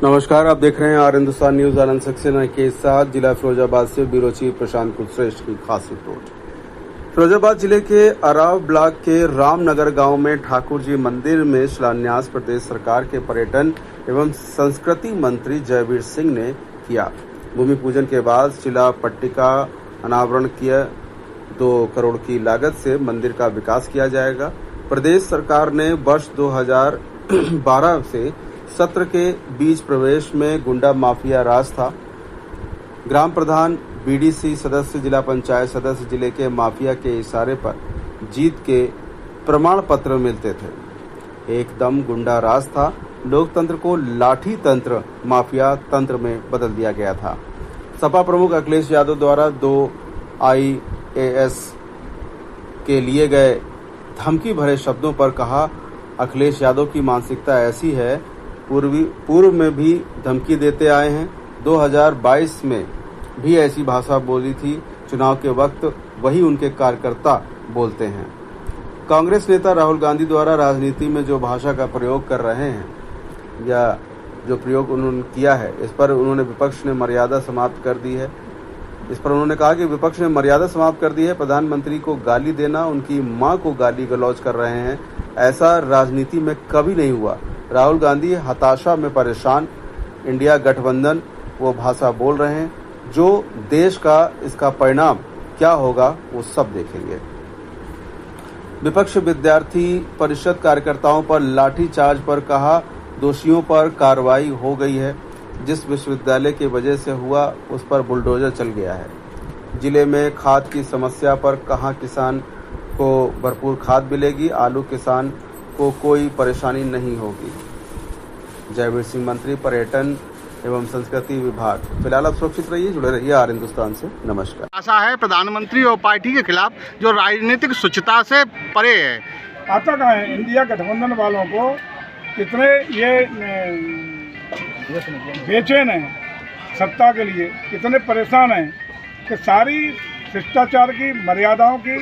नमस्कार, आप देख रहे हैं आर हिंदुस्तान न्यूज। आनंद सक्सेना के साथ जिला फिरोजाबाद से ब्यूरो चीफ प्रशांत कुलश्रेष्ठ की खास रिपोर्ट। फिरोजाबाद जिले के अराव ब्लॉक के रामनगर गांव में ठाकुर जी मंदिर में शिलान्यास प्रदेश सरकार के पर्यटन एवं संस्कृति मंत्री जयवीर सिंह ने किया। भूमि पूजन के बाद शिला पट्टिका अनावरण किया। 2 करोड़ की लागत से मंदिर का विकास किया जाएगा। प्रदेश सरकार ने वर्ष 2012 से सत्र के बीच प्रवेश में गुंडा माफिया राज था। ग्राम प्रधान, बीडीसी सदस्य, जिला पंचायत सदस्य जिले के माफिया के इशारे पर जीत के प्रमाण पत्र मिलते थे। एकदम गुंडा राज था। लोकतंत्र को लाठी तंत्र, माफिया तंत्र में बदल दिया गया था। सपा प्रमुख अखिलेश यादव द्वारा 2 IAS के लिए गए धमकी भरे शब्दों पर कहा, अखिलेश यादव की मानसिकता ऐसी है, पूर्व में भी धमकी देते आए हैं। 2022 में भी ऐसी भाषा बोली थी। चुनाव के वक्त वही उनके कार्यकर्ता बोलते हैं। कांग्रेस नेता राहुल गांधी द्वारा राजनीति में जो भाषा का प्रयोग कर रहे हैं या जो प्रयोग उन्होंने किया है, इस पर उन्होंने विपक्ष ने मर्यादा समाप्त कर दी है। इस पर उन्होंने कहा कि विपक्ष ने मर्यादा समाप्त कर दी है। प्रधानमंत्री को गाली देना, उनकी मां को गाली गलौज कर रहे हैं। ऐसा राजनीति में कभी नहीं हुआ। राहुल गांधी हताशा में परेशान, इंडिया गठबंधन वो भाषा बोल रहे हैं। जो देश का इसका परिणाम क्या होगा वो सब देखेंगे। विपक्ष विद्यार्थी परिषद कार्यकर्ताओं पर लाठीचार्ज पर कहा, दोषियों पर कार्रवाई हो गई है। जिस विश्वविद्यालय की वजह से हुआ उस पर बुलडोजर चल गया है। जिले में खाद की समस्या पर कहा, किसान को भरपूर खाद मिलेगी, आलू किसान को कोई परेशानी नहीं होगी। जयवीर सिंह मंत्री पर्यटन एवं संस्कृति विभाग। फिलहाल आप सुरक्षित रहिए, जुड़े रहिए आर हिंदुस्तान से। नमस्कार। आशा है प्रधानमंत्री और पार्टी के खिलाफ जो राजनीतिक स्वच्छता से परे है। आता कहाँ है? इंडिया गठबंधन वालों को कितने ये बेचैन हैं सत्ता के लिए, कितने परेशान हैं कि सारी शिष्टाचार की, मर्यादाओं की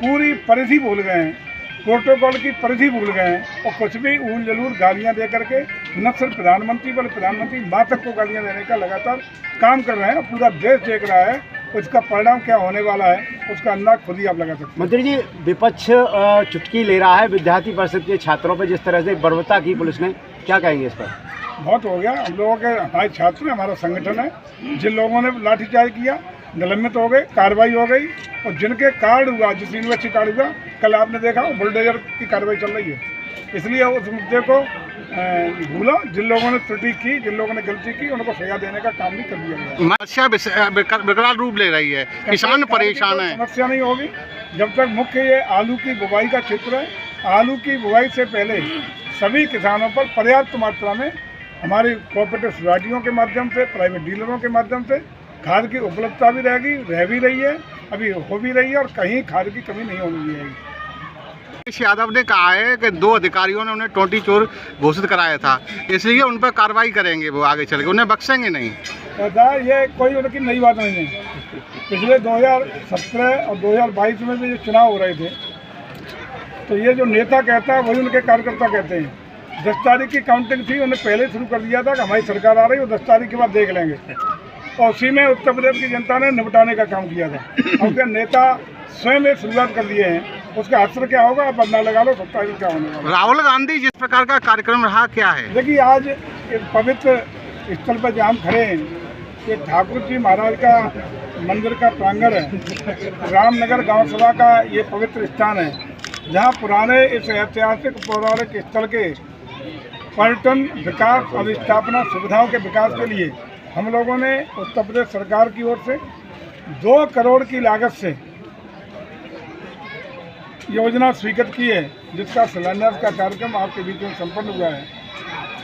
पूरी परिधि भूल गए हैं, प्रोटोकॉल की परिधि भूल गए हैं और कुछ भी ऊल जलूल गालियां दे करके न सिर्फ प्रधानमंत्री बल्कि प्रधानमंत्री मां तक को गालियां देने का लगातार काम कर रहे हैं। पूरा देश देख रहा है, उसका परिणाम क्या होने वाला है उसका अंदाज खुद ही आप लगा सकते हैं। मंत्री जी, विपक्ष चुटकी ले रहा है विद्यार्थी परिषद के छात्रों पर, जिस तरह से बर्बरता की पुलिस ने, क्या कहेंगे इस पर? बहुत हो गया। हम लोगों के, हमारे छात्र, हमारा संगठन है, जिन लोगों ने लाठीचार्ज किया निलंबित हो गए, कार्रवाई हो गई। और जिनके कार्ड हुआ, जिस यूनिवर्सिटी कार्ड हुआ, कल आपने देखा बुलडोजर की कार्रवाई चल रही है। इसलिए उस मुद्दे को भूला। जिन लोगों ने त्रुटि की, जिन लोगों ने गलती की, उनको सजा देने का काम भी कर दिया गया। समस्या विकराल रूप ले रही है, किसान परेशान है। समस्या नहीं होगी जब तक मुख्य ये आलू की बुवाई का क्षेत्र है। आलू की बुवाई से पहले सभी किसानों पर पर्याप्त मात्रा में हमारी कोऑपरेटिव सोसाइटियों के माध्यम से, प्राइवेट डीलरों के माध्यम से खाद की उपलब्धता भी रहेगी, रह भी रही है, अभी हो भी रही है और कहीं खाद की कमी नहीं होने दी जाएगी। अखिलेश यादव ने कहा है कि 2 अधिकारियों ने उन्हें टोटी चोर घोषित कराया था, इसलिए उन पर कार्रवाई करेंगे वो आगे चल के, उन्हें बख्शेंगे नहीं। ये कोई उनकी नई बात नहीं है। पिछले 2017 और 2022 में भी जो चुनाव हो रहे थे, तो ये जो नेता कहता है वही उनके कार्यकर्ता कहते हैं। 10 तारीख की काउंटिंग थी, उन्हें पहले शुरू कर दिया था कि हमारी सरकार आ रही है, 10 तारीख के बाद देख लेंगे। और उसी में उत्तर प्रदेश की जनता ने निपटाने का काम किया था। उनके नेता स्वयं एक शुरुआत कर दिए हैं, उसका असर क्या होगा आप अंदाजा लगा लो, 7 तारीख क्या होने वाला। राहुल गांधी जिस प्रकार का कार्यक्रम रहा, क्या है? देखिए, आज एक पवित्र स्थल पर जहाँ हम खड़े हैं, ये ठाकुर जी महाराज का मंदिर का प्रांगण है। रामनगर गांव सभा का ये पवित्र स्थान है, जहाँ पुराने इस ऐतिहासिक पौराणिक स्थल के पर्यटन विकास और स्थापना सुविधाओं के विकास के लिए हम लोगों ने उत्तर प्रदेश सरकार की ओर से 2 करोड़ की लागत से योजना स्वीकृत की है, जिसका शिलान्यास का कार्यक्रम आपके बीच में संपन्न हुआ है।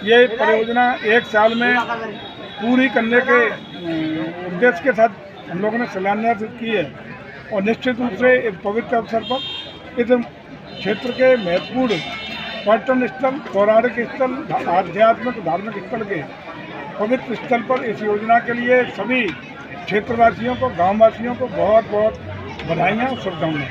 ये परियोजना 1 साल में पूरी करने के उद्देश्य के साथ हम लोगों ने शिलान्यास की है। और निश्चित रूप से इस पवित्र अवसर पर इस क्षेत्र के महत्वपूर्ण पर्यटन स्थल, पौराणिक स्थल, आध्यात्मिक धार्मिक स्थल के पवित्र स्थल पर इस योजना के लिए सभी क्षेत्रवासियों को, गांववासियों को बहुत बहुत बधाइयाँ और शुभकामनाएं।